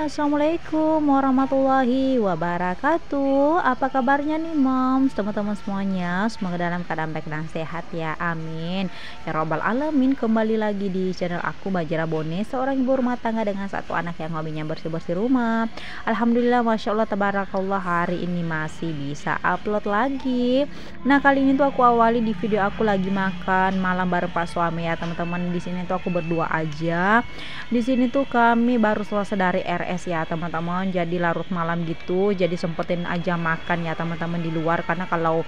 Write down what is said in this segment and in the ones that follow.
Assalamualaikum warahmatullahi wabarakatuh. Apa kabarnya nih moms, teman-teman semuanya? Semoga dalam keadaan baik dan sehat ya, amin ya robbal alamin. Kembali lagi di channel aku, Bajara Bone, seorang ibu rumah tangga dengan satu anak yang hobinya bersih-bersih rumah. Alhamdulillah, masya Allah, tabarakallah, hari ini masih bisa upload lagi. Nah, kali ini tuh aku awali di video aku lagi makan malam bareng Pak suami ya teman-teman. Di sini tuh aku berdua aja. Di sini tuh kami baru selesai dari RS ya teman-teman, jadi larut malam gitu, jadi sempetin aja makan ya teman-teman di luar, karena kalau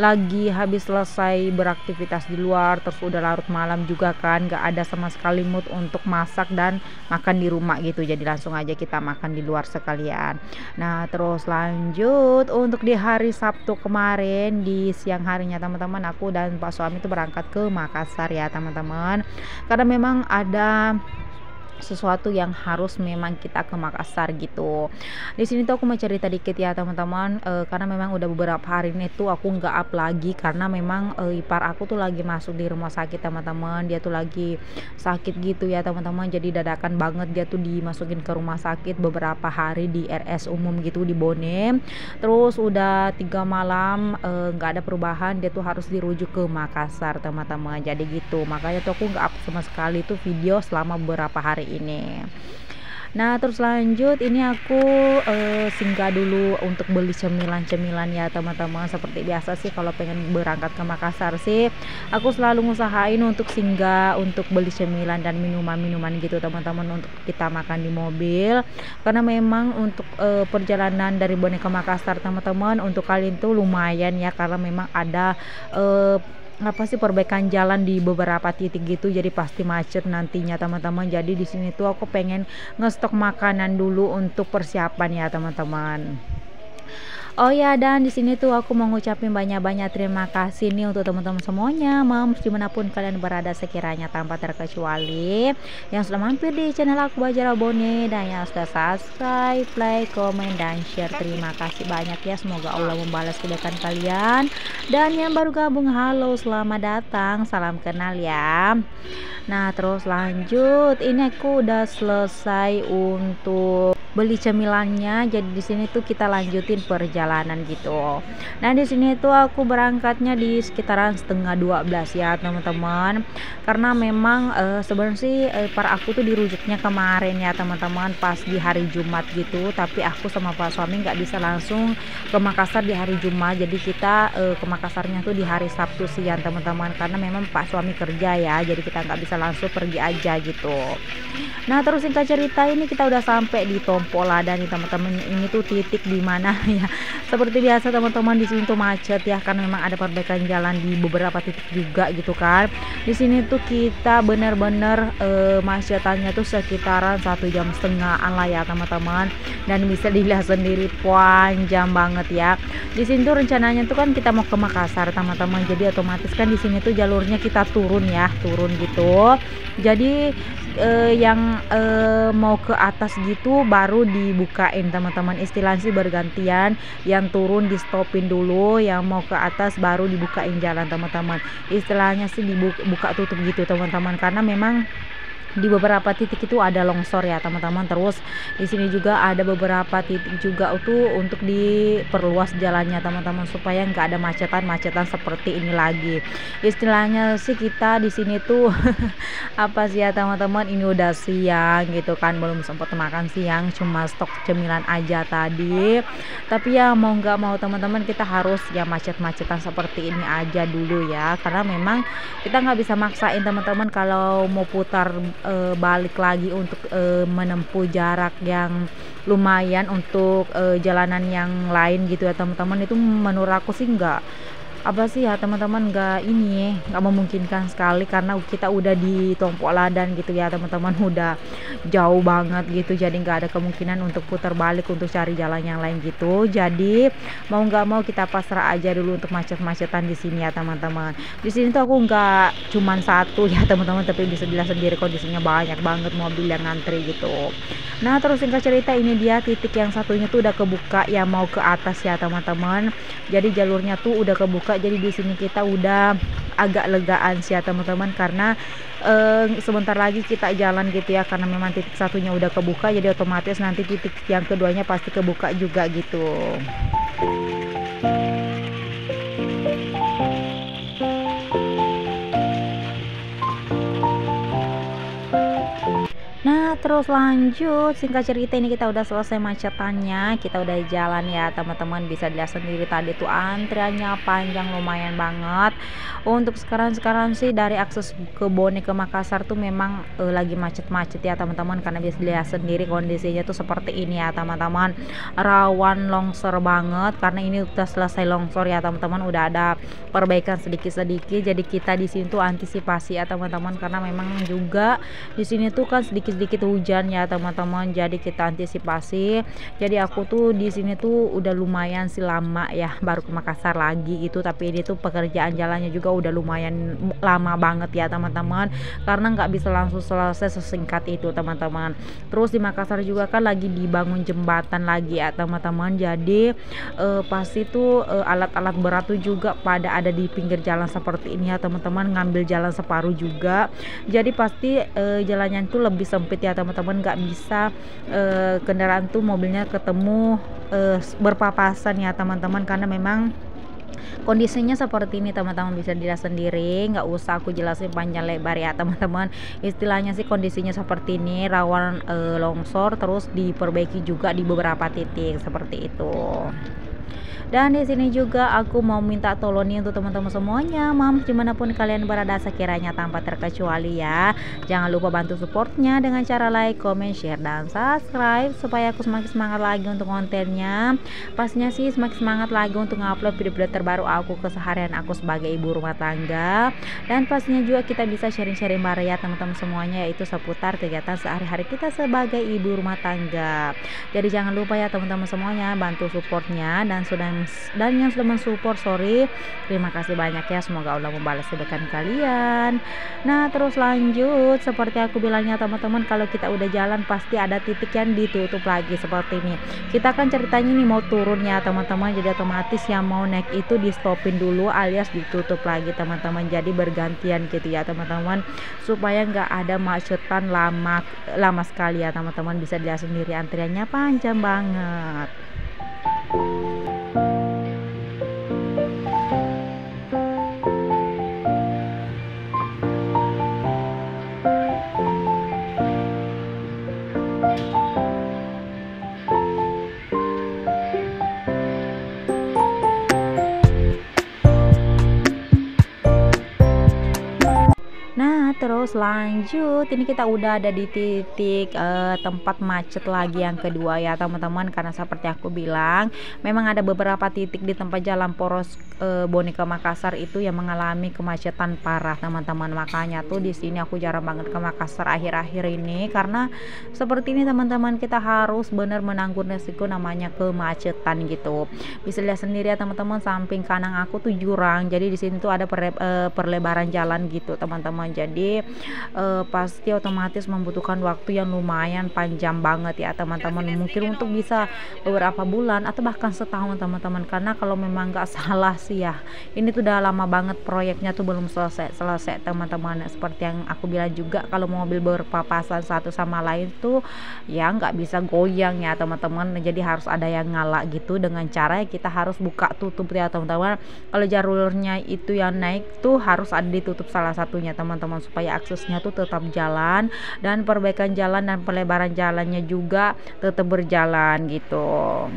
lagi habis selesai beraktivitas di luar terus udah larut malam juga kan gak ada sama sekali mood untuk masak dan makan di rumah gitu, jadi langsung aja kita makan di luar sekalian. Nah, terus lanjut untuk di hari Sabtu kemarin di siang harinya teman-teman, aku dan Pak suami itu berangkat ke Makassar ya teman-teman, karena memang ada sesuatu yang harus memang kita ke Makassar gitu. Di sini tuh aku mau cerita dikit ya teman-teman, karena memang udah beberapa hari ini tuh aku nggak up lagi karena memang ipar aku tuh lagi masuk di rumah sakit teman-teman. Dia tuh lagi sakit gitu ya teman-teman, jadi dadakan banget dia tuh dimasukin ke rumah sakit beberapa hari di RS umum gitu di Bone. Terus udah 3 malam nggak ada perubahan, dia tuh harus dirujuk ke Makassar teman-teman. Jadi gitu, makanya tuh aku nggak up sama sekali tuh video selama beberapa hari ini. Nah, terus lanjut ini aku singgah dulu untuk beli cemilan-cemilan ya teman-teman. Seperti biasa sih kalau pengen berangkat ke Makassar sih aku selalu ngusahain untuk singgah untuk beli cemilan dan minuman-minuman gitu teman-teman, untuk kita makan di mobil, karena memang untuk perjalanan dari Bone ke Makassar teman-teman untuk kalian tuh lumayan ya, karena memang ada apa sih perbaikan jalan di beberapa titik gitu, jadi pasti macet nantinya teman-teman. Jadi di sini tuh aku pengen ngestok makanan dulu untuk persiapan ya teman-teman. Oh ya, dan di sini tuh aku mau ngucapin banyak-banyak terima kasih nih untuk teman-teman semuanya, moms dimanapun kalian berada sekiranya tanpa terkecuali, yang sudah mampir di channel aku Bajara Bone dan yang sudah subscribe, like, komen, dan share. Terima kasih banyak ya, semoga Allah membalas kebaikan kalian. Dan yang baru gabung, halo, selamat datang, salam kenal ya. Nah, terus lanjut ini aku udah selesai untuk beli cemilannya, jadi di sini tuh kita lanjutin perjalanan gitu. Nah, di sini tuh aku berangkatnya di sekitaran setengah 12 ya teman-teman, karena memang sebenarnya sih para aku tuh dirujuknya kemarin ya teman-teman pas di hari Jumat gitu, tapi aku sama Pak suami nggak bisa langsung ke Makassar di hari Jumat, jadi kita ke Makassarnya tuh di hari Sabtu siang teman-teman, karena memang Pak suami kerja ya, jadi kita nggak bisa langsung pergi aja gitu. Nah, terus singkat cerita ini kita udah sampai di Tompo Lada nih teman-teman. Ini tuh titik dimana ya seperti biasa teman-teman, di sini tuh macet ya karena memang ada perbaikan jalan di beberapa titik juga gitu kan. Di sini tuh kita bener-bener macetannya tuh sekitaran 1,5 jam lah ya teman-teman, dan bisa dilihat sendiri panjang banget ya. Di sini tuh rencananya tuh kan kita mau ke Makassar teman-teman, jadi otomatis kan di sini tuh jalurnya kita turun ya, turun gitu. Jadi yang mau ke atas gitu baru dibukain teman-teman, istilahnya sih bergantian, yang turun di stopin dulu, yang mau ke atas baru dibukain jalan teman-teman, istilahnya sih dibuka tutup gitu teman-teman, karena memang di beberapa titik itu ada longsor ya teman-teman. Terus di sini juga ada beberapa titik juga tuh untuk diperluas jalannya teman-teman, supaya nggak ada macetan-macetan seperti ini lagi. Istilahnya sih kita di sini tuh apa sih ya teman-teman, ini udah siang gitu kan, belum sempat makan siang, cuma stok cemilan aja tadi. Tapi ya mau nggak mau teman-teman, kita harus ya macet-macetan seperti ini aja dulu ya, karena memang kita nggak bisa maksain teman-teman kalau mau putar balik lagi untuk menempuh jarak yang lumayan untuk jalanan yang lain gitu ya teman-teman. Itu menurut aku sih nggak apa sih ya teman-teman, nggak memungkinkan sekali, karena kita udah di Tompo Ladan gitu ya teman-teman, udah jauh banget gitu, jadi nggak ada kemungkinan untuk putar balik untuk cari jalan yang lain gitu. Jadi mau nggak mau kita pasrah aja dulu untuk macet-macetan di sini ya teman-teman. Di sini tuh aku nggak cuman satu ya teman-teman, tapi bisa dilihat sendiri kondisinya banyak banget mobil yang ngantri gitu. Nah, terus singkat cerita ini dia titik yang satunya tuh udah kebuka ya, mau ke atas ya teman-teman. Jadi jalurnya tuh udah kebuka, jadi di sini kita udah agak legaan sih ya teman-teman, karena sebentar lagi kita jalan gitu ya, karena memang titik satunya udah kebuka, jadi otomatis nanti titik yang keduanya pasti kebuka juga gitu. Nah, terus lanjut, singkat cerita ini kita udah selesai macetannya, kita udah jalan ya teman-teman, bisa dilihat sendiri tadi tuh antriannya panjang lumayan banget. Untuk sekarang sih dari akses ke Bone ke Makassar tuh memang lagi macet-macet ya teman-teman, karena bisa dilihat sendiri kondisinya tuh seperti ini ya teman-teman, rawan longsor banget karena ini udah selesai longsor ya teman-teman, udah ada perbaikan sedikit-sedikit, jadi kita di sini tuh antisipasi ya teman-teman, karena memang juga di sini tuh kan sedikit hujan ya teman-teman, jadi kita antisipasi. Jadi aku tuh di sini tuh udah lumayan sih lama ya, baru ke Makassar lagi gitu, tapi ini tuh pekerjaan jalannya juga udah lumayan lama banget ya teman-teman, karena nggak bisa langsung selesai sesingkat itu teman-teman. Terus di Makassar juga kan lagi dibangun jembatan lagi ya teman-teman, jadi pasti tuh alat-alat berat tuh juga pada ada di pinggir jalan seperti ini ya teman-teman, ngambil jalan separuh juga, jadi pasti jalannya tuh lebih sempit ya teman-teman, nggak bisa kendaraan tuh mobilnya ketemu berpapasan ya teman-teman, karena memang kondisinya seperti ini teman-teman, bisa dilihat sendiri, nggak usah aku jelasin panjang lebar ya teman-teman, istilahnya sih kondisinya seperti ini, rawan longsor, terus diperbaiki juga di beberapa titik seperti itu. Dan di sini juga aku mau minta tolong nih untuk teman-teman semuanya, Mams dimanapun kalian berada sekiranya tanpa terkecuali ya, jangan lupa bantu supportnya dengan cara like, comment, share, dan subscribe supaya aku semakin semangat lagi untuk kontennya. Pastinya sih semakin semangat lagi untuk ngupload video-video terbaru aku keseharian aku sebagai ibu rumah tangga, dan pastinya juga kita bisa sharing-sharing bareng ya teman-teman semuanya, yaitu seputar kegiatan sehari-hari kita sebagai ibu rumah tangga. Jadi jangan lupa ya teman-teman semuanya bantu supportnya, dan yang sudah mensupport, terima kasih banyak ya, semoga Allah membalas kebaikan kalian. Nah, terus lanjut, seperti aku bilangnya teman-teman, kalau kita udah jalan pasti ada titik yang ditutup lagi seperti ini. Kita kan ceritanya nih mau turun ya teman-teman, jadi otomatis yang mau naik itu di stopin dulu alias ditutup lagi teman-teman, jadi bergantian gitu ya teman-teman, supaya nggak ada macetan lama sekali ya teman-teman, bisa dilihat sendiri antriannya panjang banget. Nah, terus lanjut, ini kita udah ada di titik tempat macet lagi yang kedua ya teman-teman, karena seperti aku bilang memang ada beberapa titik di tempat jalan poros Bone ke Makassar itu yang mengalami kemacetan parah teman-teman, makanya tuh di sini aku jarang banget ke Makassar akhir-akhir ini, karena seperti ini teman-teman, kita harus benar menanggung resiko namanya kemacetan gitu. Bisa lihat sendiri ya teman-teman, samping kanan aku tuh jurang, jadi di sini tuh ada perlebaran jalan gitu teman-teman, jadi pasti otomatis membutuhkan waktu yang lumayan panjang banget ya teman-teman, mungkin untuk bisa beberapa bulan atau bahkan setahun teman-teman, karena kalau memang nggak salah sih ya, ini tuh udah lama banget proyeknya tuh belum selesai teman-teman. Seperti yang aku bilang juga, kalau mobil berpapasan satu sama lain tuh ya nggak bisa goyang ya teman-teman, jadi harus ada yang ngalah gitu, dengan cara kita harus buka tutup ya teman-teman. Kalau jalurnya itu yang naik tuh harus ada ditutup salah satunya teman-teman, supaya aksesnya tuh tetap jalan, dan perbaikan jalan dan pelebaran jalannya juga tetap berjalan gitu.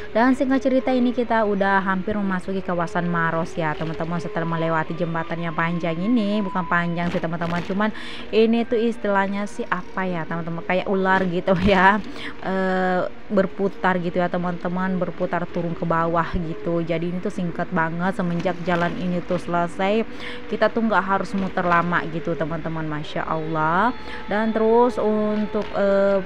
Dan singkat cerita ini kita udah hampir memasuki kawasan Maros ya teman-teman, setelah melewati jembatan yang panjang ini, bukan panjang sih teman-teman, cuman ini tuh istilahnya sih apa ya teman-teman, kayak ular gitu ya, berputar gitu ya teman-teman, berputar turun ke bawah gitu. Jadi ini tuh singkat banget, semenjak jalan ini tuh selesai kita tuh nggak harus muter lama gitu teman-teman, Masya Allah. Dan terus untuk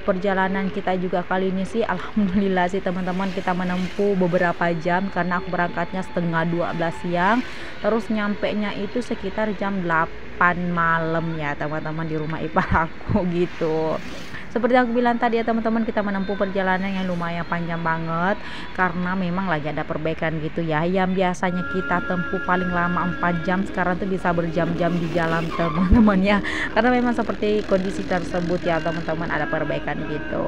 perjalanan kita juga kali ini sih alhamdulillah sih teman-teman, kita menempuh beberapa jam, karena aku berangkatnya setengah 12 siang, terus nyampe nya itu sekitar jam 8 malam ya teman-teman di rumah ipar aku gitu. seperti aku bilang tadi ya teman-teman, kita menempuh perjalanan yang lumayan panjang banget karena memang lagi ada perbaikan gitu ya. Yang biasanya kita tempuh paling lama 4 jam, sekarang tuh bisa berjam-jam di jalan teman-teman ya, karena memang seperti kondisi tersebut ya teman-teman, ada perbaikan gitu.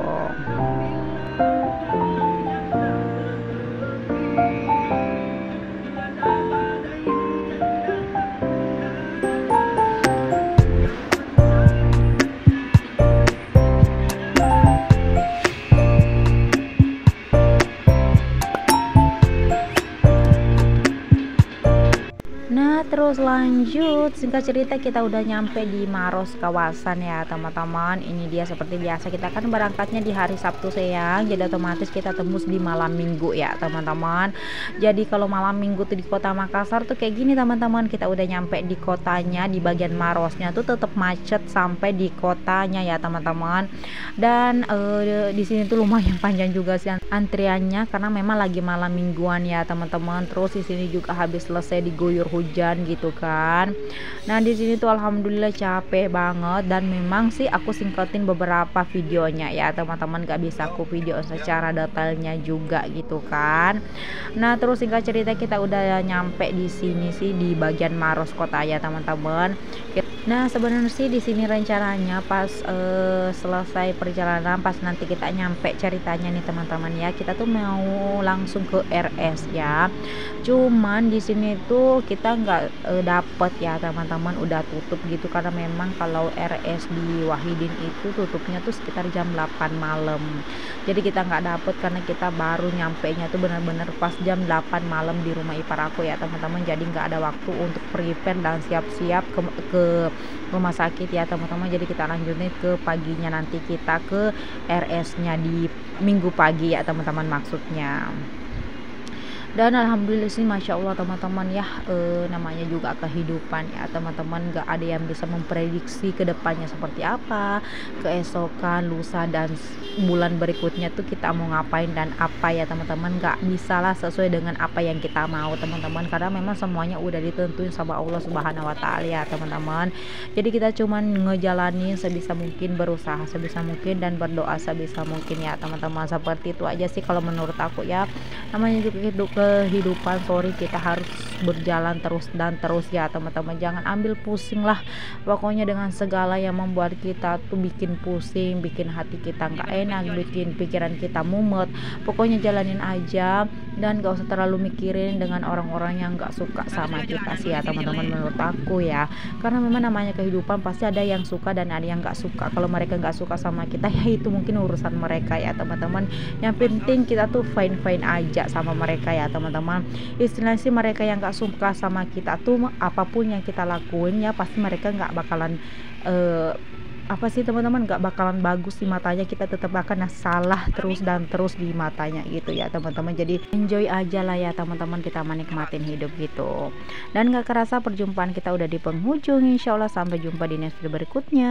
Nah, terus lanjut, singkat cerita kita udah nyampe di Maros kawasan ya teman-teman. Ini dia seperti biasa, kita kan berangkatnya di hari Sabtu siang, jadi otomatis kita tembus di malam Minggu ya teman-teman. Jadi kalau malam Minggu tuh di kota Makassar tuh kayak gini teman-teman, kita udah nyampe di kotanya, di bagian Marosnya tuh tetap macet sampai di kotanya ya teman-teman. Dan di sini tuh lumayan panjang juga sih antriannya karena memang lagi malam mingguan ya teman-teman. Terus di sini juga habis selesai diguyur hujan gitu kan. Nah di sini tuh alhamdulillah capek banget, dan memang sih aku singkatin beberapa videonya ya teman-teman, gak bisa aku video secara detailnya juga gitu kan. Nah terus singkat cerita kita udah nyampe di sini sih di bagian Maros kota ya teman-teman. Nah sebenarnya sih di sini rencananya pas selesai perjalanan, pas nanti kita nyampe ceritanya nih teman-teman ya, kita tuh mau langsung ke RS ya. Cuman di sini tuh kita nggak dapet ya teman-teman, udah tutup gitu karena memang kalau RS di Wahidin itu tutupnya tuh sekitar jam 8 malam. Jadi kita nggak dapet karena kita baru nyampe nya tuh bener-bener pas jam 8 malam di rumah ipar aku ya teman-teman. Jadi nggak ada waktu untuk prepare dan siap-siap ke rumah sakit ya teman-teman. Jadi kita lanjutin ke paginya, nanti kita ke RS nya di minggu pagi ya teman-teman maksudnya. Dan alhamdulillah sih masya Allah teman-teman ya, namanya juga kehidupan ya teman-teman, gak ada yang bisa memprediksi kedepannya seperti apa, keesokan, lusa, dan bulan berikutnya tuh kita mau ngapain dan apa ya teman-teman. Gak bisa lah sesuai dengan apa yang kita mau teman-teman, karena memang semuanya udah ditentuin sama Allah Subhanahu wa Ta'ala ya teman-teman. Jadi kita cuman ngejalanin sebisa mungkin, berusaha sebisa mungkin, dan berdoa sebisa mungkin ya teman-teman. Seperti itu aja sih kalau menurut aku ya, namanya juga kehidupan. Sorry, kita harus berjalan terus dan terus ya teman-teman. Jangan ambil pusing lah pokoknya dengan segala yang membuat kita tuh bikin pusing, bikin hati kita nggak enak, bikin pikiran kita mumet. Pokoknya jalanin aja dan gak usah terlalu mikirin dengan orang-orang yang gak suka sama kita sih ya teman-teman, menurut aku ya. Karena memang namanya kehidupan pasti ada yang suka dan ada yang gak suka. Kalau mereka gak suka sama kita ya itu mungkin urusan mereka ya teman-teman. Yang penting kita tuh fine-fine aja sama mereka ya teman-teman. Istilahnya sih mereka yang gak suka sama kita tuh apapun yang kita lakuin ya pasti mereka gak bakalan apa sih teman-teman, gak bakalan bagus di matanya. Kita tetap akan salah terus dan terus di matanya gitu ya teman-teman. Jadi enjoy aja lah ya teman-teman, kita menikmatin hidup gitu. Dan gak kerasa perjumpaan kita udah di penghujung. Insya Allah sampai jumpa di next video berikutnya.